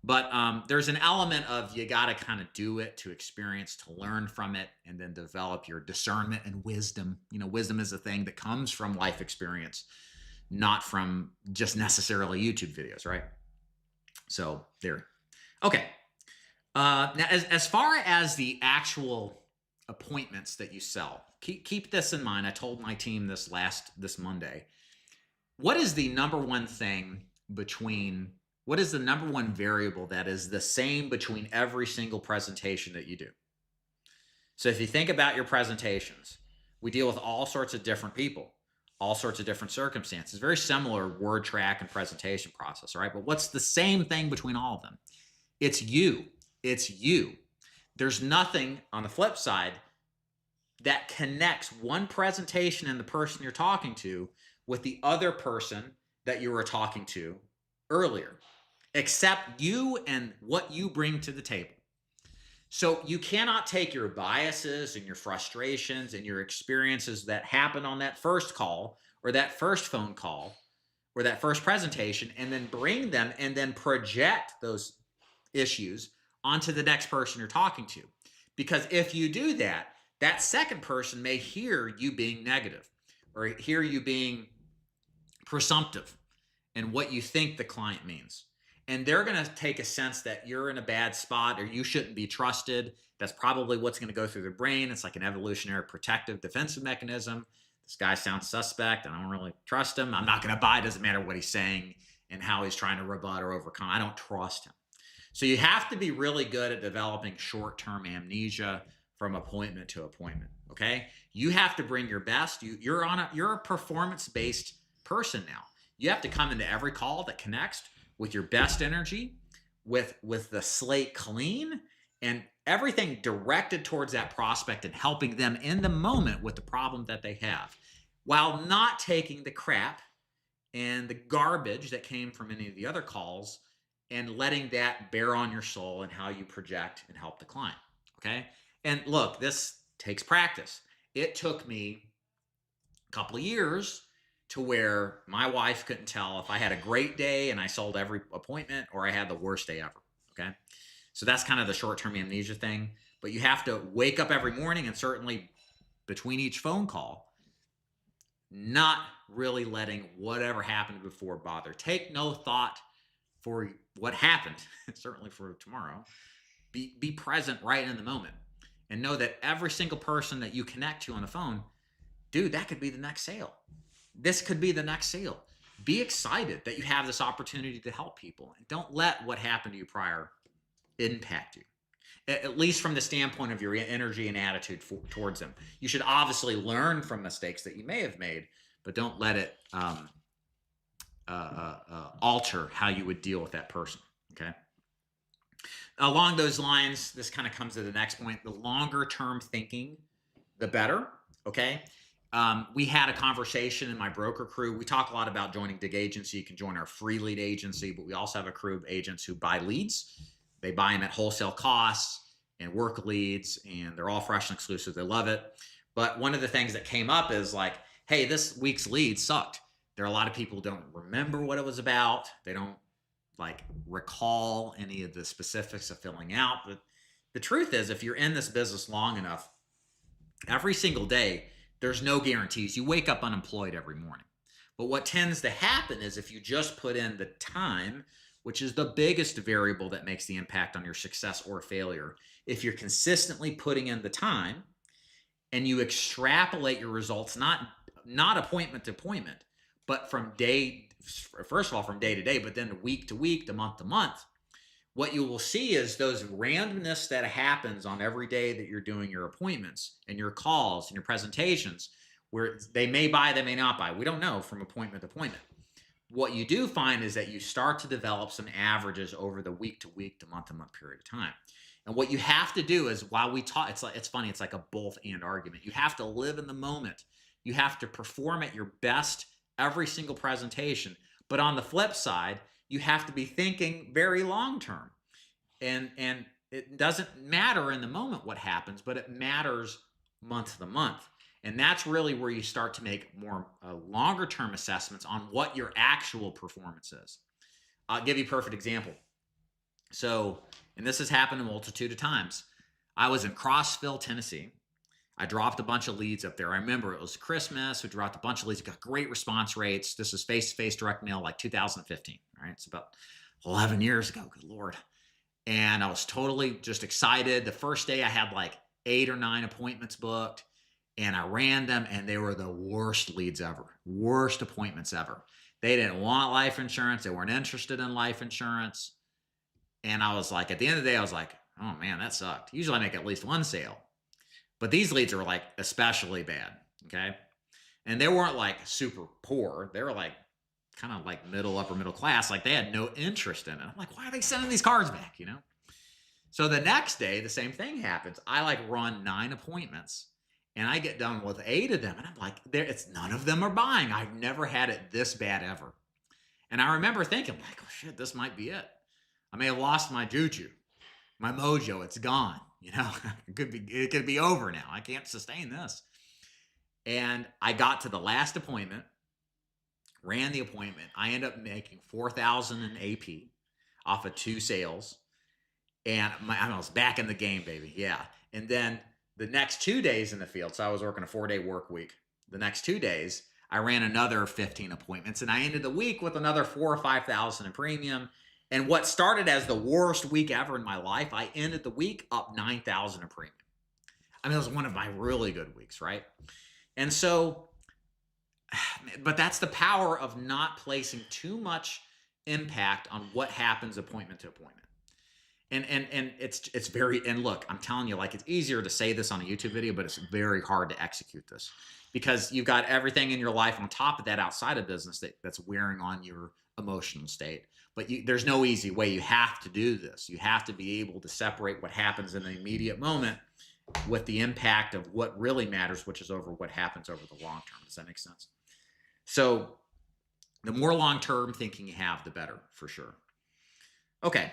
But there's an element of you got to kind of do it to experience, to learn from it, and then develop your discernment and wisdom. Wisdom is a thing that comes from life experience, not from just necessarily YouTube videos, right? So there. Okay. Now, as far as the actual appointments that you sell, keep this in mind. I told my team this Monday. What is the number one variable that is the same between every single presentation that you do? So if you think about your presentations, we deal with all sorts of different people, all sorts of different circumstances, very similar word track and presentation process, right? But what's the same thing between all of them? It's you. It's you. There's nothing on the flip side that connects one presentation and the person you're talking to with the other person that you were talking to earlier, except you and what you bring to the table. So you cannot take your biases and your frustrations and your experiences that happened on that first call or that first phone call or that first presentation and then bring them and then project those issues onto the next person you're talking to. Because if you do that, that second person may hear you being negative or hear you being presumptive in what you think the client means. And they're going to take a sense that you're in a bad spot or you shouldn't be trusted. That's probably what's going to go through their brain. It's like an evolutionary protective defensive mechanism. This guy sounds suspect. I don't really trust him. I'm not going to buy. It doesn't matter what he's saying and how he's trying to rebut or overcome. I don't trust him. So you have to be really good at developing short-term amnesia from appointment to appointment. Okay. You have to bring your best. You're a performance-based person now. You have to come into every call that connects with your best energy, with the slate clean, and everything directed towards that prospect and helping them in the moment with the problem that they have, while not taking the crap and the garbage that came from any of the other calls and letting that bear on your soul and how you project and help the client. Okay. And look, this takes practice. It took me a couple of years to where my wife couldn't tell if I had a great day and I sold every appointment or I had the worst day ever. Okay. So that's kind of the short-term amnesia thing. But you have to wake up every morning and certainly between each phone call, not really letting whatever happened before bother. Take no thought for what happened, certainly for tomorrow. Be present right in the moment and know that every single person that you connect to on the phone, dude, that could be the next sale. This could be the next sale. Be excited that you have this opportunity to help people and don't let what happened to you prior impact you, at least from the standpoint of your energy and attitude towards them. You should obviously learn from mistakes that you may have made, but don't let it alter how you would deal with that person. Okay. Along those lines, this kind of comes to the next point. The longer term thinking, the better. Okay. We had a conversation in my broker crew. We talk a lot about joining Dig Agency. You can join our free lead agency, but we also have a crew of agents who buy leads. They buy them at wholesale costs and work leads, and they're all fresh and exclusive. They love it. But one of the things that came up is like, hey, this week's lead sucked. There are a lot of people who don't remember what it was about. They don't like recall any of the specifics of filling out. But the truth is, if you're in this business long enough, every single day, there's no guarantees. You wake up unemployed every morning. But what tends to happen is if you just put in the time, which is the biggest variable that makes the impact on your success or failure, if you're consistently putting in the time and you extrapolate your results, not appointment to appointment, but from first of all, from day to day, but then week to week, to month, what you will see is those randomness that happens on every day that you're doing your appointments and your calls and your presentations, where they may buy, they may not buy. We don't know from appointment to appointment. What you do find is that you start to develop some averages over the week to month period of time. And what you have to do is, while we talk, it's funny, it's like a both and argument. You have to live in the moment. You have to perform at your best every single presentation. But on the flip side, you have to be thinking very long term. And it doesn't matter in the moment what happens, but it matters month to month. And that's really where you start to make more longer term assessments on what your actual performance is. I'll give you a perfect example. So, and this has happened a multitude of times. I was in Crossville, Tennessee. I dropped a bunch of leads up there. I remember it was Christmas. We dropped a bunch of leads. Got great response rates. This was face-to-face direct mail, like 2015. All right. It's about 11 years ago. Good Lord. And I was totally just excited. The first day I had like 8 or 9 appointments booked, and I ran them, and they were the worst leads ever, worst appointments ever. They didn't want life insurance. They weren't interested in life insurance. And I was like, at the end of the day, I was like, oh man, that sucked. Usually I make at least one sale. But these leads are like especially bad, okay? And they weren't like super poor. They were like kind of like upper middle class. Like they had no interest in it. I'm like, why are they sending these cards back, you know? So the next day, the same thing happens. I like run 9 appointments, and I get done with 8 of them. And I'm like, none of them are buying. I've never had it this bad ever. And I remember thinking like, oh shit, this might be it. I may have lost my juju, my mojo. It's gone. You know, it could be over now. I can't sustain this. And I got to the last appointment, ran the appointment. I ended up making $4,000 in AP off of 2 sales. And I was back in the game, baby. Yeah. And then the next 2 days in the field, so I was working a 4-day work week. The next 2 days, I ran another 15 appointments, and I ended the week with another $4,000 or $5,000 in premium. And what started as the worst week ever in my life, I ended the week up $9,000 in premium. I mean, it was one of my really good weeks, right? And so, but that's the power of not placing too much impact on what happens appointment to appointment. And it's very, and look, I'm telling you, like, it's easier to say this on a YouTube video, but it's very hard to execute this because you've got everything in your life on top of that outside of business that's wearing on your emotional state. But there's no easy way. You have to do this. You have to be able to separate what happens in the immediate moment with the impact of what really matters, which is over what happens over the long term. Does that make sense? So the more long-term thinking you have, the better, for sure. Okay.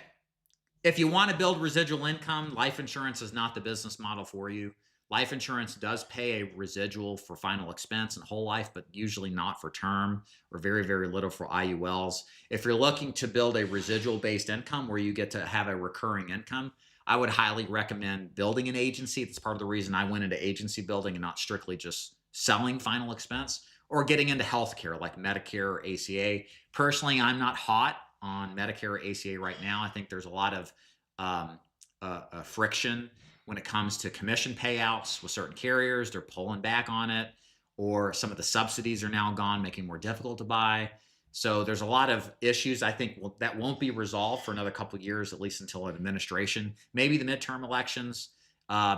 If you want to build residual income, life insurance is not the business model for you. Life insurance does pay a residual for final expense and whole life, but usually not for term, or very, very little for IULs. If you're looking to build a residual-based income where you get to have a recurring income, I would highly recommend building an agency. That's part of the reason I went into agency building and not strictly just selling final expense, or getting into healthcare like Medicare or ACA. Personally, I'm not hot on Medicare or ACA right now. I think there's a lot of friction when it comes to commission payouts with certain carriers. They're pulling back on it, or some of the subsidies are now gone, making it more difficult to buy. So there's a lot of issues, I think, that won't be resolved for another couple of years, at least until an administration, maybe the midterm elections,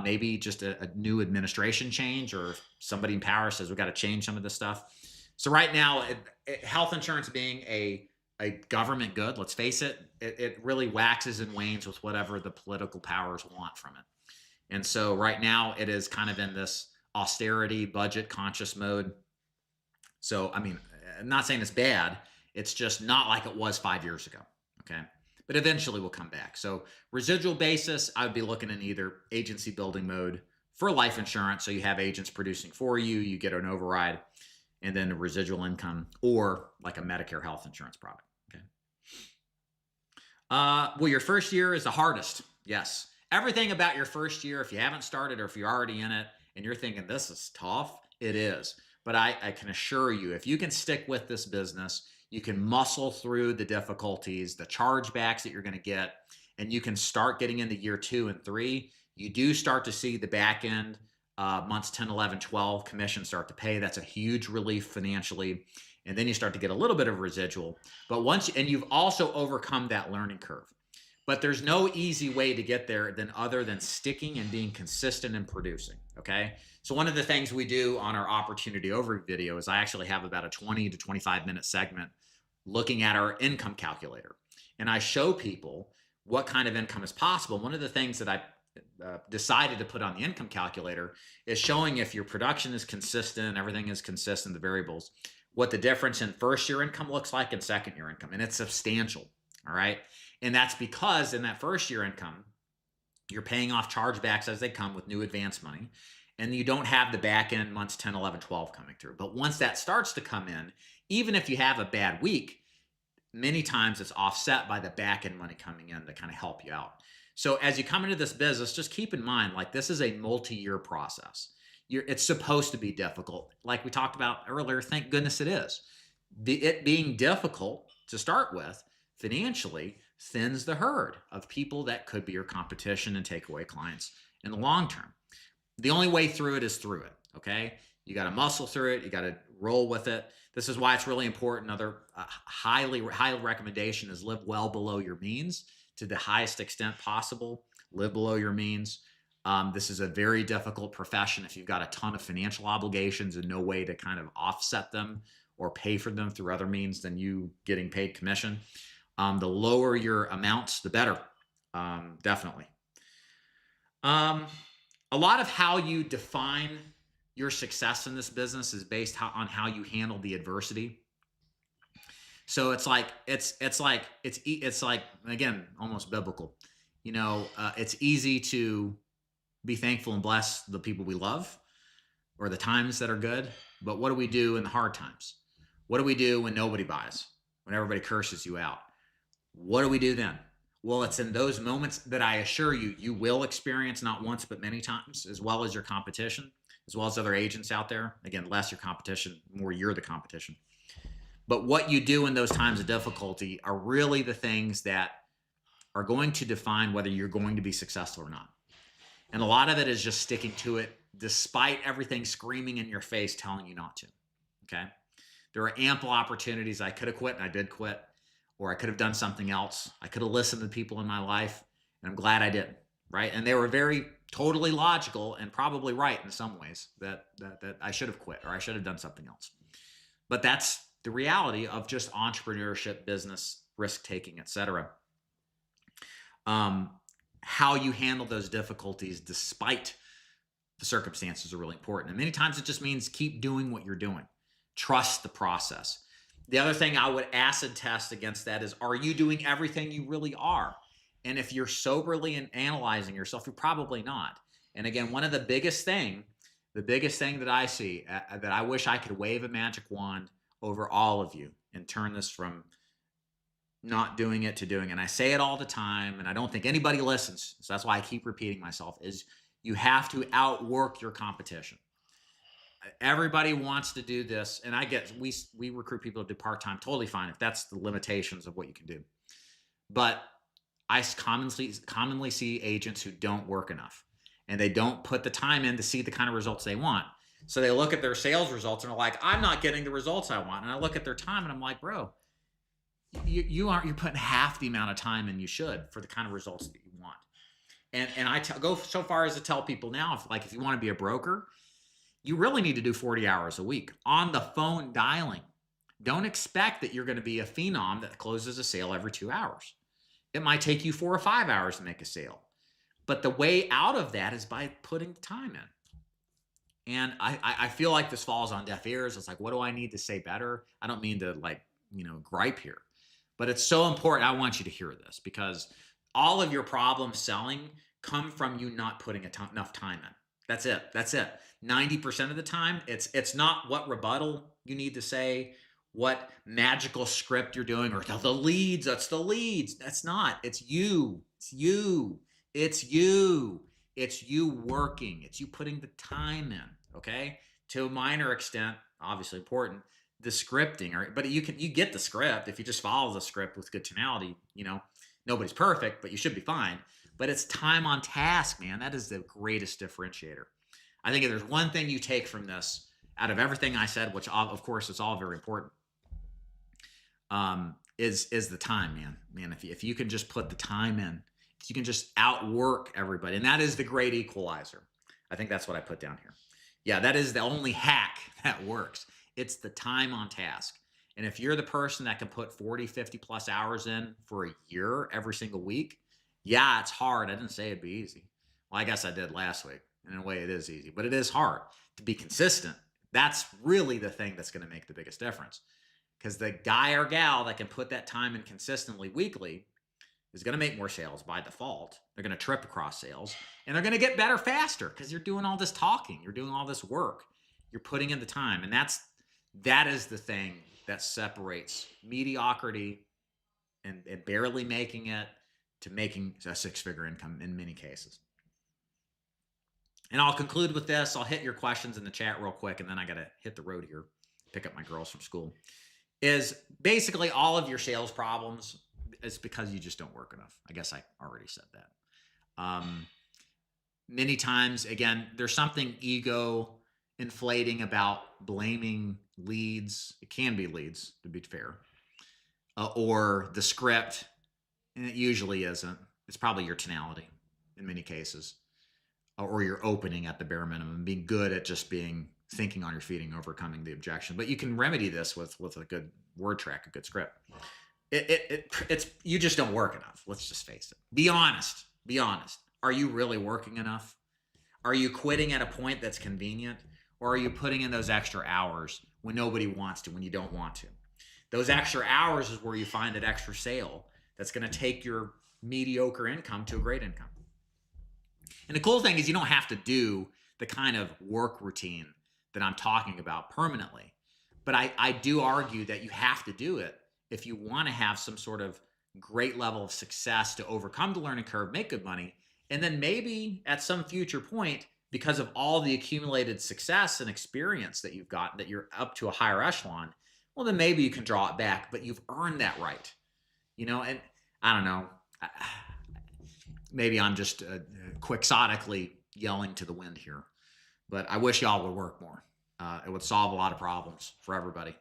maybe just a new administration change, or somebody in power says we got to change some of this stuff. So right now, health insurance being a government good, let's face it, it really waxes and wanes with whatever the political powers want from it. And so right now it is kind of in this austerity budget conscious mode. So, I mean, I'm not saying it's bad. It's just not like it was 5 years ago. Okay. But eventually we'll come back. So residual basis, I would be looking in either agency building mode for life insurance. So you have agents producing for you, you get an override, and then the residual income, or like a Medicare health insurance product. Okay. Well, your first year is the hardest. Yes. Everything about your first year, if you haven't started or if you're already in it and you're thinking this is tough, it is. But I can assure you, if you can stick with this business, you can muscle through the difficulties, the chargebacks that you're going to get, and you can start getting into year 2 and 3. You do start to see the back end months 10, 11, 12 commissions start to pay. That's a huge relief financially. And then you start to get a little bit of residual. But and you've also overcome that learning curve. But there's no easy way to get there other than sticking and being consistent and producing, okay? So one of the things we do on our opportunity overview video is I actually have about a 20 to 25 minute segment looking at our income calculator. And I show people what kind of income is possible. One of the things that I decided to put on the income calculator is showing if your production is consistent, everything is consistent, the variables, what the difference in first year income looks like and second year income. And it's substantial, all right? And that's because in that first year income, you're paying off chargebacks as they come with new advance money, and you don't have the back end months 10, 11, 12 coming through. But once that starts to come in, even if you have a bad week, many times it's offset by the back end money coming in to kind of help you out. So as you come into this business, just keep in mind, like this is a multi-year process. It's supposed to be difficult. Like we talked about earlier, thank goodness it is. It being difficult to start with financially thins the herd of people that could be your competition and take away clients in the long term. The only way through it is through it, okay? You got to muscle through it. You got to roll with it. This is why it's really important. Another high recommendation is live well below your means to the highest extent possible. Live below your means. This is a very difficult profession if you've got a ton of financial obligations and no way to kind of offset them or pay for them through other means than you getting paid commission. The lower your amounts, the better, definitely. A lot of how you define your success in this business is based on how you handle the adversity. So it's like again, almost biblical. You know, it's easy to be thankful and bless the people we love or the times that are good. But what do we do in the hard times? What do we do when nobody buys? When everybody curses you out? What do we do then? Well, it's in those moments that I assure you, you will experience not once, but many times, as well as your competition, as well as other agents out there. Again, less your competition, more you're the competition. But what you do in those times of difficulty are really the things that are going to define whether you're going to be successful or not. And a lot of it is just sticking to it despite everything screaming in your face telling you not to, okay? There are ample opportunities. I could have quit and I did quit, or I could have done something else. I could have listened to people in my life, and I'm glad I didn't, right? And they were very totally logical and probably right in some ways that I should have quit or I should have done something else. But that's the reality of just entrepreneurship, business, risk-taking, etc. How you handle those difficulties despite the circumstances are really important. And many times it just means keep doing what you're doing. Trust the process. The other thing I would acid test against that is, are you doing everything you really are? And if you're soberly analyzing yourself, you're probably not. And again, one of the biggest thing that I see that I wish I could wave a magic wand over all of you and turn this from not doing it to doing it. And I say it all the time, and I don't think anybody listens. So that's why I keep repeating myself, is you have to outwork your competition. Everybody wants to do this. And I get, we recruit people to do part-time, totally fine if that's the limitations of what you can do. But I commonly see agents who don't work enough and they don't put the time in to see the kind of results they want. So they look at their sales results and are like, I'm not getting the results I want. And I look at their time and I'm like, bro, you're putting half the amount of time in you should for the kind of results that you want. And I go so far as to tell people now, if you want to be a broker, you really need to do 40 hours a week on the phone dialing. Don't expect that you're going to be a phenom that closes a sale every 2 hours. It might take you 4 or 5 hours to make a sale. But the way out of that is by putting time in. And I feel like this falls on deaf ears. It's like, what do I need to say better? I don't mean to gripe here, but it's so important. I want you to hear this because all of your problems selling come from you not putting enough time in. That's it. That's it. 90% of the time, it's not what rebuttal you need to say, what magical script you're doing, or the leads. That's the leads. That's not. It's you. It's you. It's you. It's you working. It's you putting the time in. Okay. To a minor extent, obviously important, the scripting. But you get the script if you just follow the script with good tonality. Nobody's perfect, but you should be fine. But it's time on task, man. That is the greatest differentiator. I think if there's one thing you take from this, out of everything I said, which of course is all very important, is the time, man. If you can just put the time in, if you can just outwork everybody, and that is the great equalizer. I think that's what I put down here. Yeah, that is the only hack that works. It's the time on task. And if you're the person that can put 40, 50 plus hours in for a year every single week, yeah, it's hard. I didn't say it'd be easy. Well, I guess I did last week. In a way, it is easy, but it is hard to be consistent. That's really the thing that's going to make the biggest difference. Because the guy or gal that can put that time in consistently weekly is going to make more sales by default. They're going to trip across sales, and they're going to get better faster because you're doing all this talking. You're doing all this work. You're putting in the time. And that is the thing that separates mediocrity and barely making it to making a six-figure income in many cases. And I'll conclude with this. I'll hit your questions in the chat real quick, and then I got to hit the road here, pick up my girls from school. Is basically all of your sales problems is because you just don't work enough. I guess I already said that. Many times, again, there's something ego inflating about blaming leads. It can be leads, to be fair, or the script, and it usually isn't. It's probably your tonality in many cases, or your opening at the bare minimum, being good at just thinking on your feet and overcoming the objection. But you can remedy this with a good word track, a good script. It's you just don't work enough. Let's just face it. Be honest. Be honest. Are you really working enough? Are you quitting at a point that's convenient? Or are you putting in those extra hours when nobody wants to, when you don't want to? Those extra hours is where you find that extra sale that's going to take your mediocre income to a great income. And the cool thing is you don't have to do the kind of work routine that I'm talking about permanently. But I do argue that you have to do it if you want to have some sort of great level of success to overcome the learning curve, make good money, and then maybe at some future point, because of all the accumulated success and experience that you've gotten, that you're up to a higher echelon, well, then maybe you can draw it back, but you've earned that right. And I don't know, maybe I'm just quixotically yelling to the wind here, but I wish y'all would work more. It would solve a lot of problems for everybody.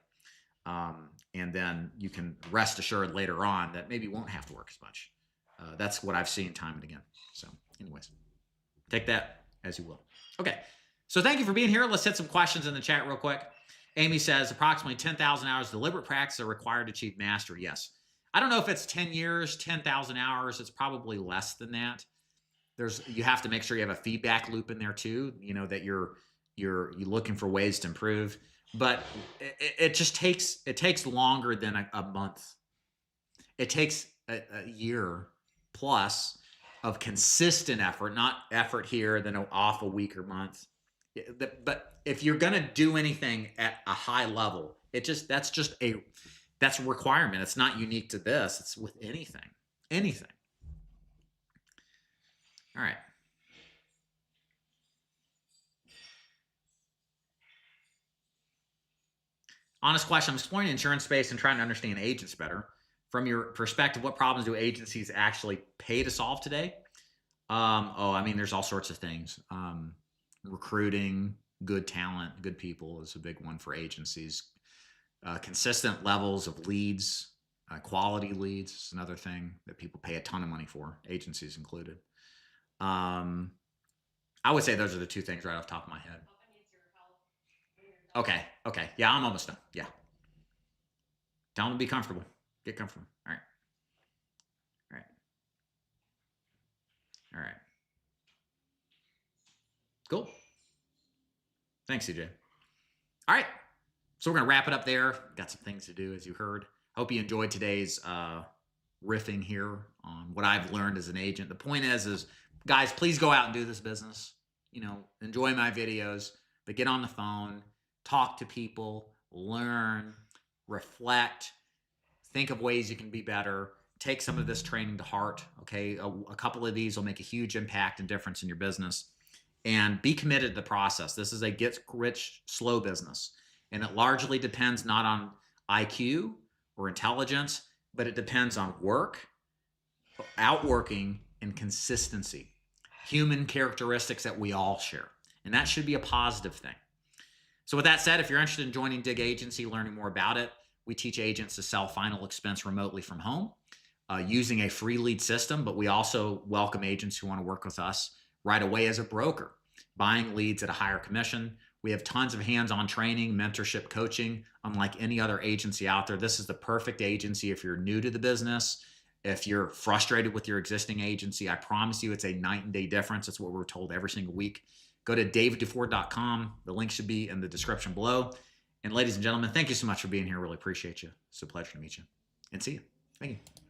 And then you can rest assured later on that maybe you won't have to work as much. That's what I've seen time and again. So anyways, take that as you will. Okay. So thank you for being here. Let's hit some questions in the chat real quick. Amy says approximately 10,000 hours of deliberate practice are required to achieve mastery. Yes. I don't know if it's 10 years, 10,000 hours. It's probably less than that. You have to make sure you have a feedback loop in there too, that you're looking for ways to improve. But it takes longer than a month. It takes a year plus of consistent effort, not effort here, then off a week or month. But if you're going to do anything at a high level, that's a requirement. It's not unique to this. It's with anything. All right. Honest question. I'm exploring the insurance space and trying to understand agents better. From your perspective, what problems do agencies actually pay to solve today? There's all sorts of things. Recruiting good talent, good people is a big one for agencies. Consistent levels of leads, quality leads is another thing that people pay a ton of money for, agencies included. I would say those are the two things right off the top of my head. Okay. Okay. Yeah, I'm almost done. Yeah. Tell them to be comfortable. Get comfortable. All right. All right. All right. Cool. Thanks, CJ. All right. So we're going to wrap it up there. Got some things to do, as you heard. Hope you enjoyed today's riffing here on what I've learned as an agent. The point is guys, please go out and do this business. You know, enjoy my videos, but get on the phone, talk to people, learn, reflect, think of ways you can be better. Take some of this training to heart. Okay. A couple of these will make a huge impact and difference in your business. And be committed to the process. This is a get rich slow business. And it largely depends not on IQ or intelligence, but it depends on work, outworking, and consistency. Human characteristics that we all share. And that should be a positive thing. So with that said, if you're interested in joining Dig Agency, learning more about it, we teach agents to sell final expense remotely from home using a free lead system, but we also welcome agents who want to work with us right away as a broker, buying leads at a higher commission. We have tons of hands-on training, mentorship, coaching. Unlike any other agency out there, this is the perfect agency if you're new to the business. If you're frustrated with your existing agency, I promise you it's a night and day difference. That's what we're told every single week. Go to davidduford.com. The link should be in the description below. And ladies and gentlemen, thank you so much for being here. Really appreciate you. It's a pleasure to meet you. And see you. Thank you.